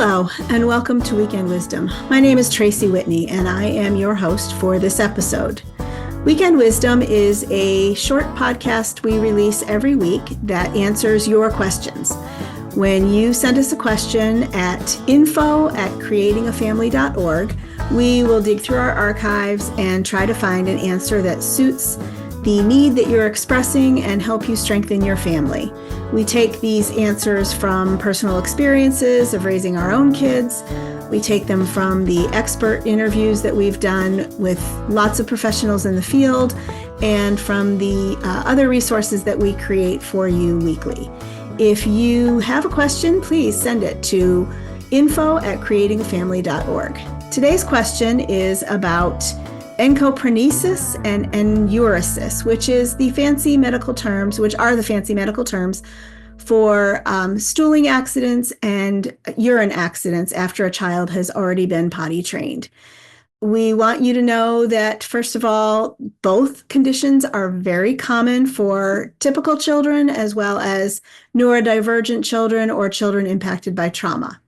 Hello, and welcome to Weekend Wisdom. My name is Tracy Whitney, and I am your host for this episode. Weekend Wisdom is a short podcast we release every week that answers your questions. When you send us a question at info@creatingafamily.org, we will dig through our archives and try to find an answer that suits the need that you're expressing and help you strengthen your family. We take these answers from personal experiences of raising our own kids. We take them from the expert interviews that we've done with lots of professionals in the field and from the other resources that we create for you weekly. If you have a question, please send it to info@creatingafamily.org. Today's question is about encopresis and enuresis, which are the fancy medical terms for stooling accidents and urine accidents after a child has already been potty trained. We want you to know that, first of all, both conditions are very common for typical children as well as neurodivergent children or children impacted by trauma.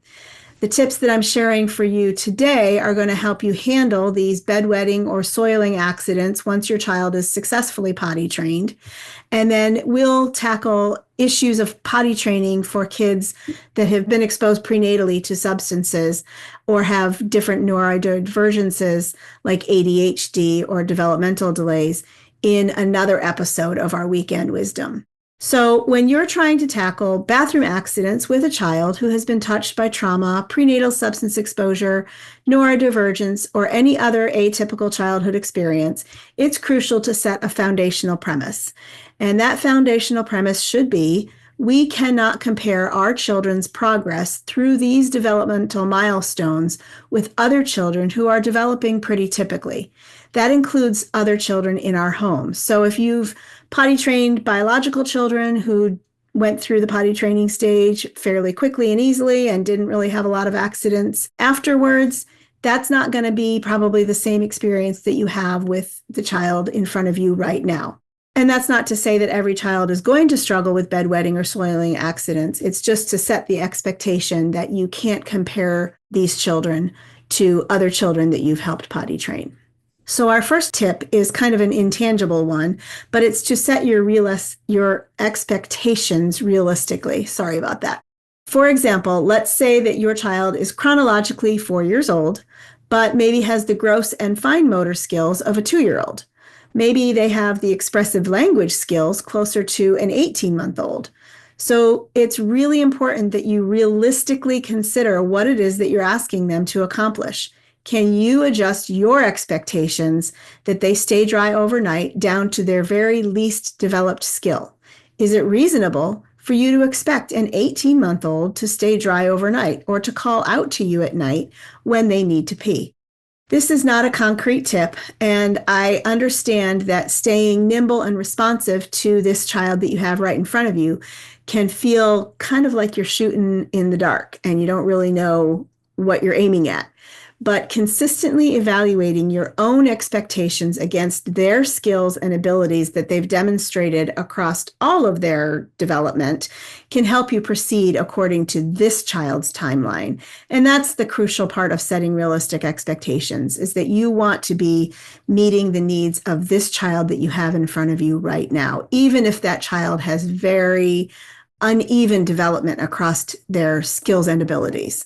The tips that I'm sharing for you today are going to help you handle these bedwetting or soiling accidents once your child is successfully potty trained. And then we'll tackle issues of potty training for kids that have been exposed prenatally to substances or have different neurodivergences like ADHD or developmental delays in another episode of our Weekend Wisdom. So when you're trying to tackle bathroom accidents with a child who has been touched by trauma, prenatal substance exposure, neurodivergence, or any other atypical childhood experience, it's crucial to set a foundational premise. And that foundational premise should be, we cannot compare our children's progress through these developmental milestones with other children who are developing pretty typically. That includes other children in our home. So if you've potty trained biological children who went through the potty training stage fairly quickly and easily and didn't really have a lot of accidents afterwards, that's not going to be probably the same experience that you have with the child in front of you right now. And that's not to say that every child is going to struggle with bedwetting or soiling accidents. It's just to set the expectation that you can't compare these children to other children that you've helped potty train. So our first tip is kind of an intangible one, but it's to set your expectations realistically. Sorry about that. For example, let's say that your child is chronologically 4 years old, but maybe has the gross and fine motor skills of a 2-year-old. Maybe they have the expressive language skills closer to an 18-month-old. So it's really important that you realistically consider what it is that you're asking them to accomplish. Can you adjust your expectations that they stay dry overnight down to their very least developed skill? Is it reasonable for you to expect an 18-month-old to stay dry overnight or to call out to you at night when they need to pee? This is not a concrete tip, and I understand that staying nimble and responsive to this child that you have right in front of you can feel kind of like you're shooting in the dark and you don't really know what you're aiming at. But consistently evaluating your own expectations against their skills and abilities that they've demonstrated across all of their development can help you proceed according to this child's timeline. And that's the crucial part of setting realistic expectations, is that you want to be meeting the needs of this child that you have in front of you right now, even if that child has very uneven development across their skills and abilities.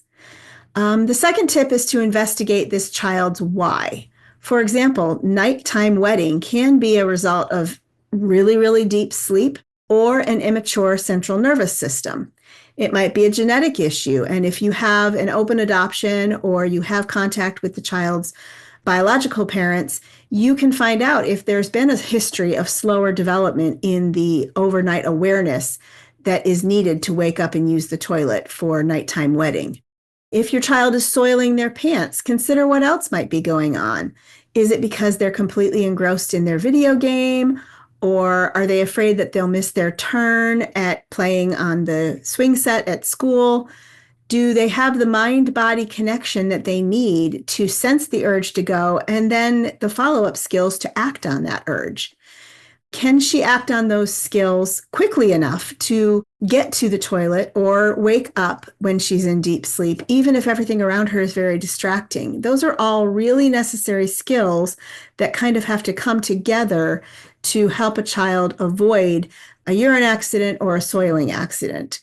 The second tip is to investigate this child's why. For example, nighttime wetting can be a result of really, really deep sleep or an immature central nervous system. It might be a genetic issue, and if you have an open adoption or you have contact with the child's biological parents, you can find out if there's been a history of slower development in the overnight awareness that is needed to wake up and use the toilet for nighttime wetting. If your child is soiling their pants, consider what else might be going on. Is it because they're completely engrossed in their video game? Or are they afraid that they'll miss their turn at playing on the swing set at school? Do they have the mind-body connection that they need to sense the urge to go and then the follow-up skills to act on that urge? Can she act on those skills quickly enough to get to the toilet or wake up when she's in deep sleep, even if everything around her is very distracting? Those are all really necessary skills that kind of have to come together to help a child avoid a urine accident or a soiling accident.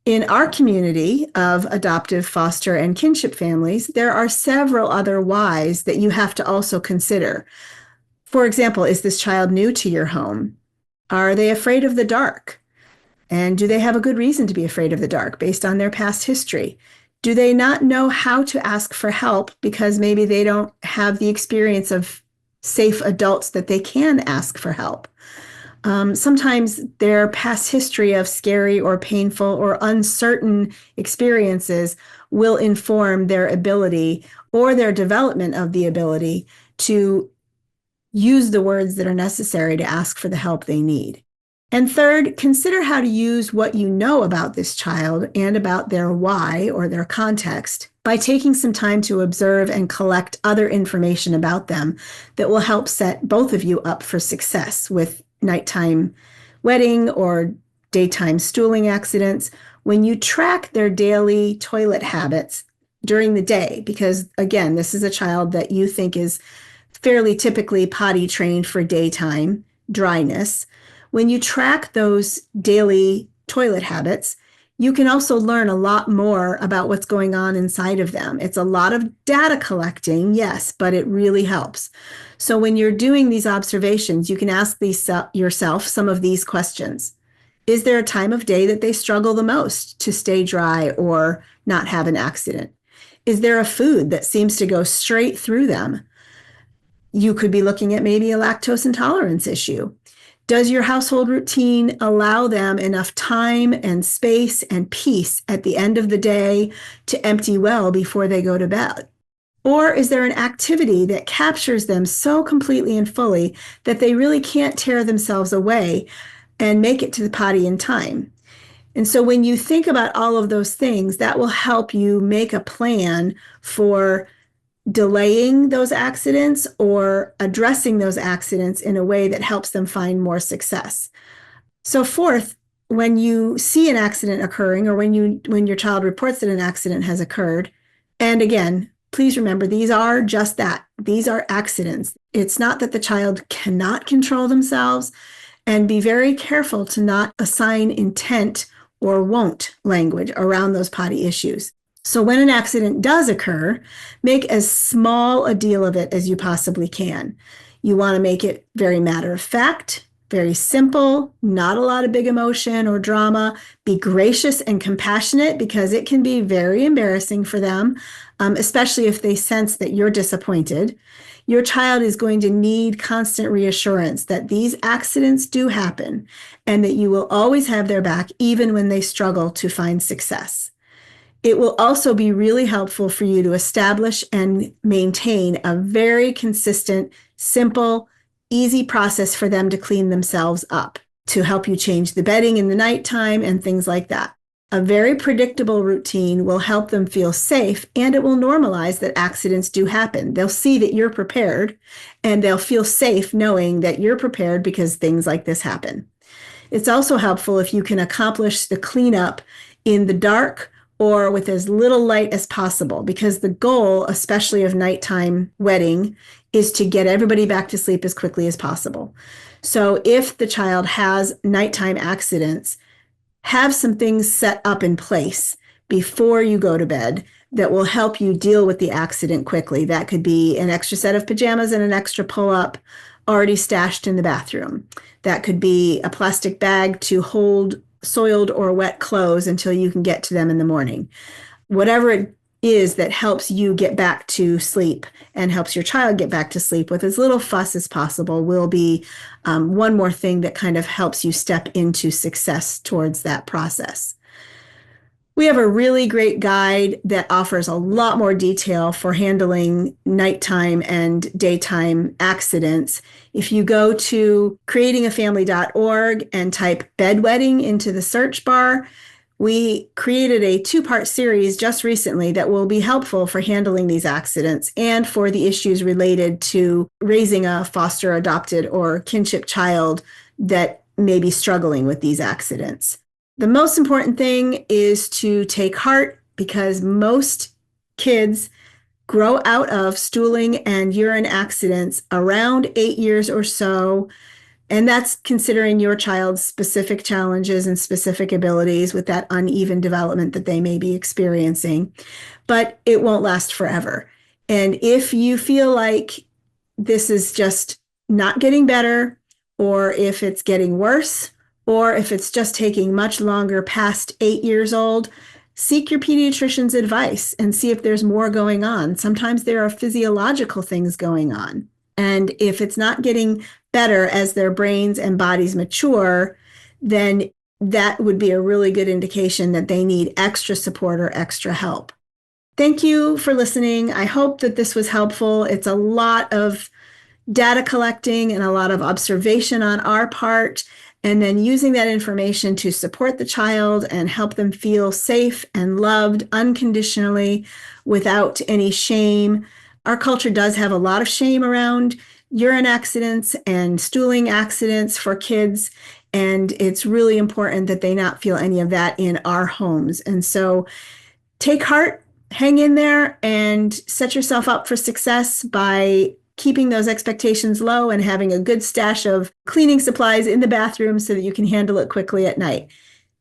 In our community of adoptive, foster, and kinship families, there are several other whys that you have to also consider. For example, is this child new to your home? Are they afraid of the dark? And do they have a good reason to be afraid of the dark based on their past history? Do they not know how to ask for help because maybe they don't have the experience of safe adults that they can ask for help? Sometimes their past history of scary or painful or uncertain experiences will inform their ability or their development of the ability to use the words that are necessary to ask for the help they need. And third, consider how to use what you know about this child and about their why or their context by taking some time to observe and collect other information about them that will help set both of you up for success with nighttime wetting or daytime stooling accidents. When you track their daily toilet habits during the day, because again, this is a child that you think is fairly typically potty trained for daytime dryness. When you track those daily toilet habits, you can also learn a lot more about what's going on inside of them. It's a lot of data collecting, yes, but it really helps. So when you're doing these observations, you can ask yourself some of these questions. Is there a time of day that they struggle the most to stay dry or not have an accident? Is there a food that seems to go straight through them? You could be looking at maybe a lactose intolerance issue. Does your household routine allow them enough time and space and peace at the end of the day to empty well before they go to bed? Or is there an activity that captures them so completely and fully that they really can't tear themselves away and make it to the potty in time? And so when you think about all of those things, that will help you make a plan for delaying those accidents or addressing those accidents in a way that helps them find more success. So fourth, when you see an accident occurring or when your child reports that an accident has occurred, and again, please remember, these are just that. These are accidents. It's not that the child cannot control themselves, and be very careful to not assign intent or won't language around those potty issues. So when an accident does occur, make as small a deal of it as you possibly can. You want to make it very matter of fact, very simple, not a lot of big emotion or drama. Be gracious and compassionate because it can be very embarrassing for them, especially if they sense that you're disappointed. Your child is going to need constant reassurance that these accidents do happen and that you will always have their back even when they struggle to find success. It will also be really helpful for you to establish and maintain a very consistent, simple, easy process for them to clean themselves up, to help you change the bedding in the nighttime and things like that. A very predictable routine will help them feel safe, and it will normalize that accidents do happen. They'll see that you're prepared, and they'll feel safe knowing that you're prepared because things like this happen. It's also helpful if you can accomplish the cleanup in the dark or with as little light as possible, because the goal, especially of nighttime wetting, is to get everybody back to sleep as quickly as possible. So if the child has nighttime accidents, have some things set up in place before you go to bed that will help you deal with the accident quickly. That could be an extra set of pajamas and an extra pull-up already stashed in the bathroom. That could be a plastic bag to hold soiled or wet clothes until you can get to them in the morning. Whatever it is that helps you get back to sleep and helps your child get back to sleep with as little fuss as possible will be one more thing that kind of helps you step into success towards that process. We have a really great guide that offers a lot more detail for handling nighttime and daytime accidents. If you go to creatingafamily.org and type bedwetting into the search bar, we created a 2-part series just recently that will be helpful for handling these accidents and for the issues related to raising a foster, adopted, or kinship child that may be struggling with these accidents. The most important thing is to take heart, because most kids grow out of stooling and urine accidents around 8 years or so. And that's considering your child's specific challenges and specific abilities with that uneven development that they may be experiencing. But it won't last forever. And if you feel like this is just not getting better, or if it's getting worse, or if it's just taking much longer past 8 years old, seek your pediatrician's advice and see if there's more going on. Sometimes there are physiological things going on. And if it's not getting better as their brains and bodies mature, then that would be a really good indication that they need extra support or extra help. Thank you for listening. I hope that this was helpful. It's a lot of data collecting and a lot of observation on our part, and then using that information to support the child and help them feel safe and loved unconditionally without any shame. Our culture does have a lot of shame around urine accidents and stooling accidents for kids, and it's really important that they not feel any of that in our homes. And so take heart, hang in there, and set yourself up for success by keeping those expectations low and having a good stash of cleaning supplies in the bathroom so that you can handle it quickly at night.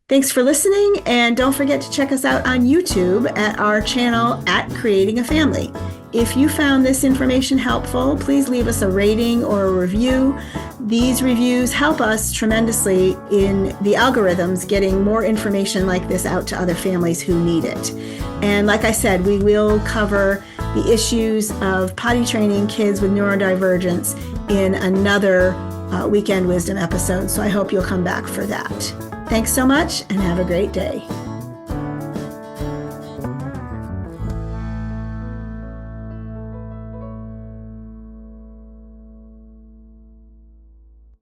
Thanks for listening, and don't forget to check us out on YouTube at our channel at Creating a Family. If you found this information helpful, please leave us a rating or a review. These reviews help us tremendously in the algorithms getting more information like this out to other families who need it. And like I said, we will cover the issues of potty training kids with neurodivergence in another Weekend Wisdom episode. So I hope you'll come back for that. Thanks so much and have a great day.